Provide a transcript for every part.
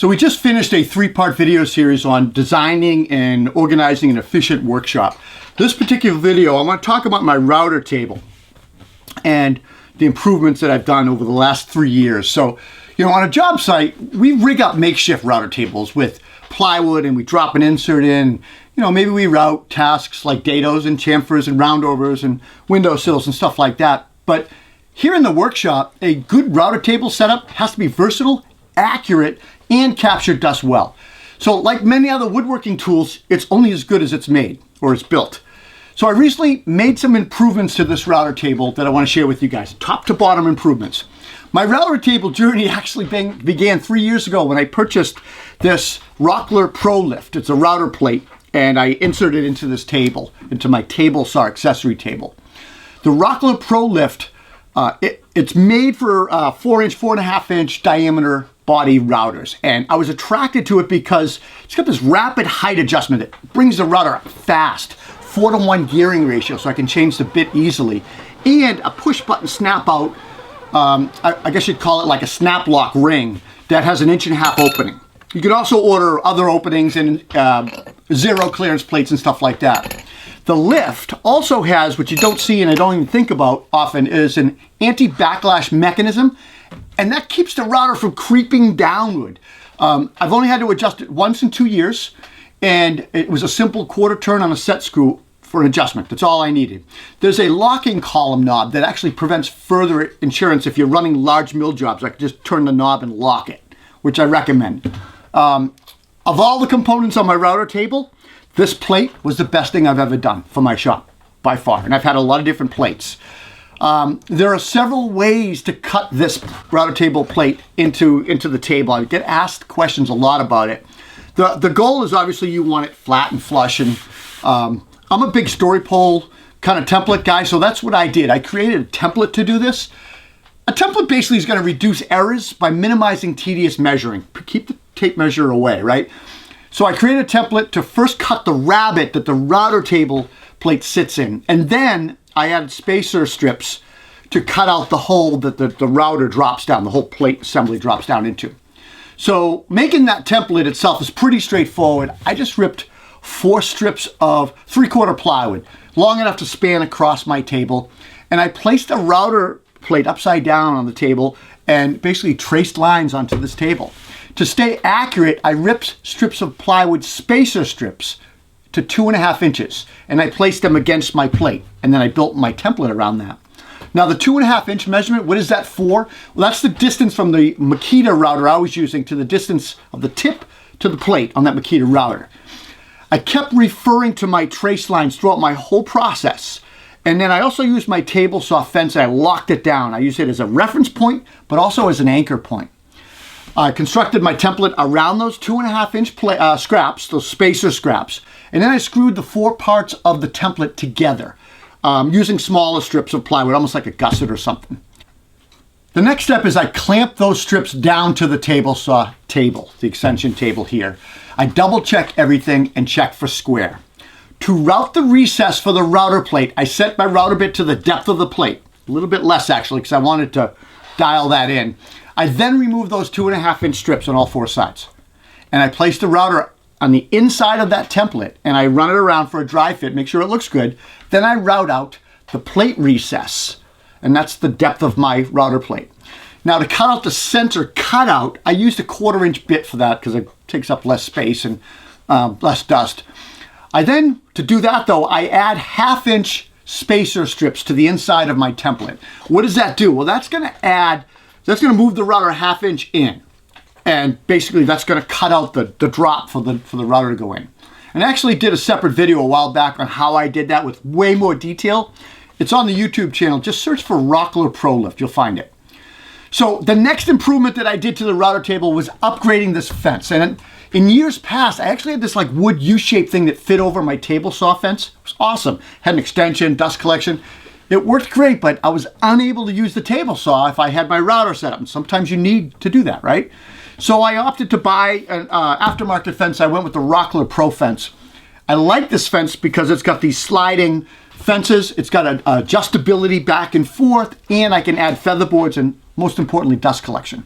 So we just finished a 3-part video series on designing and organizing an efficient workshop. This particular video, I want to talk about my router table and the improvements that I've done over the last 3 years. So, on a job site, we rig up makeshift router tables with plywood and we drop an insert in. Maybe we route tasks like dados and chamfers and roundovers and windowsills and stuff like that. But here in the workshop, a good router table setup has to be versatile, accurate, and capture dust well. So like many other woodworking tools, it's only as good as it's made or it's built. So I recently made some improvements to this router table that I want to share with you guys, top to bottom improvements. My router table journey actually began 3 years ago when I purchased this Rockler Pro Lift. It's a router plate, and I inserted it into this table, into my table saw accessory table. The Rockler Pro Lift, it's made for 4.5 inch diameter body routers, and I was attracted to it because it's got this rapid height adjustment. It brings the router up fast, 4:1 gearing ratio, so I can change the bit easily, and a push button snap out. I guess you'd call it like a snap lock ring that has an 1.5 inch opening. You could also order other openings and zero clearance plates and stuff like that. The lift also has, which you don't see and I don't even think about often, is an anti-backlash mechanism, and that keeps the router from creeping downward. I've only had to adjust it once in 2 years, and it was a simple quarter turn on a set screw for an adjustment. That's all I needed. There's a locking column knob that actually prevents further insurance if you're running large mill jobs. I can just turn the knob and lock it, which I recommend. Of all the components on my router table, this plate was the best thing I've ever done for my shop, by far. And I've had a lot of different plates. There are several ways to cut this router table plate into the table. I get asked questions a lot about it. The goal is obviously you want it flat and flush, and I'm a big story pole kind of template guy, so that's what I did. I created a template to do this. A template basically is going to reduce errors by minimizing tedious measuring. Keep the tape measure away, right? So I created a template to first cut the rabbet that the router table plate sits in, and then I added spacer strips to cut out the hole that the router drops down, the whole plate assembly drops down into. So making that template itself is pretty straightforward. I just ripped 4 strips of 3/4 plywood, long enough to span across my table, and I placed a router plate upside down on the table and basically traced lines onto this table. To stay accurate, I ripped strips of plywood spacer strips to 2.5 inches, and I placed them against my plate, and then I built my template around that. Now the 2.5 inch measurement, what is that for? Well, that's the distance from the Makita router I was using to the distance of the tip to the plate on that Makita router. I kept referring to my trace lines throughout my whole process. And then I also used my table saw fence and I locked it down. I used it as a reference point, but also as an anchor point. I constructed my template around those 2.5 inch scraps, those spacer scraps. And then I screwed the 4 parts of the template together using smaller strips of plywood, almost like a gusset or something. The next step is I clamp those strips down to the table saw table, the extension table here. I double check everything and check for square. To route the recess for the router plate, I set my router bit to the depth of the plate, a little bit less actually because I wanted to dial that in. I then remove those 2.5 inch strips on all 4 sides. And I place the router on the inside of that template and I run it around for a dry fit, make sure it looks good. Then I route out the plate recess, and that's the depth of my router plate. Now to cut out the center cutout, I used a 1/4 inch bit for that because it takes up less space and less dust. To do that though, I add 1/2 inch spacer strips to the inside of my template. What does that do? Well, that's gonna move the router 1/2 inch in. And basically that's gonna cut out the drop for the router to go in. And I actually did a separate video a while back on how I did that with way more detail. It's on the YouTube channel. Just search for Rockler Pro Lift, you'll find it. So the next improvement that I did to the router table was upgrading this fence. And in years past, I actually had this like wood U-shaped thing that fit over my table saw fence. It was awesome. Had an extension, dust collection. It worked great, but I was unable to use the table saw if I had my router set up. And sometimes you need to do that, right? So I opted to buy an aftermarket fence. I went with the Rockler Pro Fence. I like this fence because it's got these sliding fences. It's got an adjustability back and forth, and I can add feather boards and most importantly, dust collection.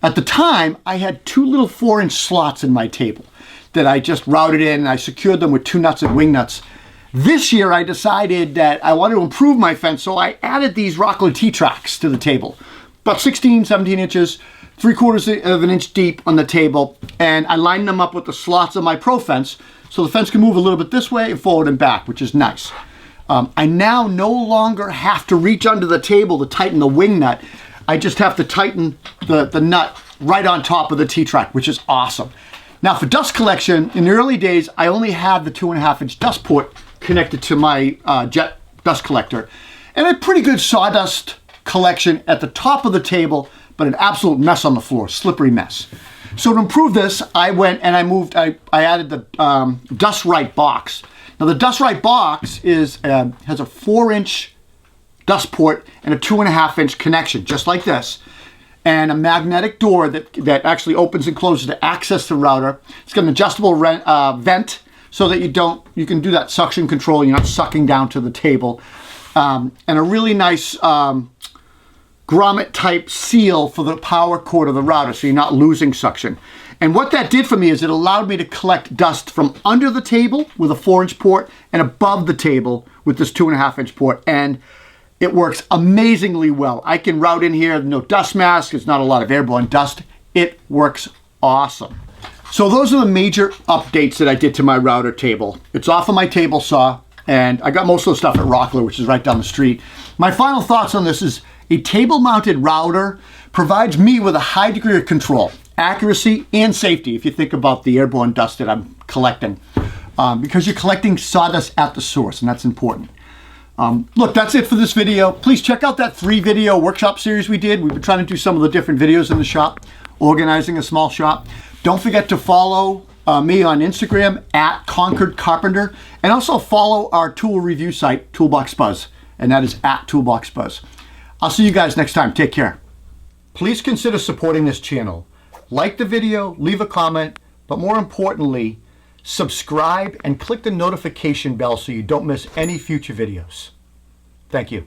At the time, I had 2 little 4-inch slots in my table that I just routed in, and I secured them with 2 nuts and wing nuts. This year, I decided that I wanted to improve my fence, so I added these Rockler T-Tracks to the table. About 16, 17 inches, 3/4 of an inch deep on the table, and I lined them up with the slots of my Pro Fence, so the fence can move a little bit this way and forward and back, which is nice. I now no longer have to reach under the table to tighten the wing nut. I just have to tighten the nut right on top of the T-Track, which is awesome. Now for dust collection, in the early days, I only had the 2.5-inch dust port connected to my jet dust collector, and a pretty good sawdust collection at the top of the table, but an absolute mess on the floor, slippery mess. So to improve this, I went and I added the Dust Right box. Now the Dust Right box has a 4-inch dust port and a 2.5-inch connection, just like this, and a magnetic door that actually opens and closes to access the router. It's got an adjustable vent so that you can do that suction control. You're not sucking down to the table, and a really nice grommet type seal for the power cord of the router, so you're not losing suction. And what that did for me is it allowed me to collect dust from under the table with a 4-inch port and above the table with this 2.5-inch port, and it works amazingly well. I can route in here, no dust mask, it's not a lot of airborne dust. It works awesome. So those are the major updates that I did to my router table. It's off of my table saw, and I got most of the stuff at Rockler, which is right down the street. My final thoughts on this is a table-mounted router provides me with a high degree of control, accuracy, and safety if you think about the airborne dust that I'm collecting, because you're collecting sawdust at the source, and that's important. Look, that's it for this video. Please check out that 3-video workshop series we did. We've been trying to do some of the different videos in the shop, organizing a small shop. Don't forget to follow me on Instagram at Concord Carpenter, and also follow our tool review site, Toolbox Buzz, and that is at Toolbox Buzz. I'll see you guys next time. Take care. Please consider supporting this channel. Like the video, leave a comment, but more importantly, subscribe and click the notification bell so you don't miss any future videos. Thank you.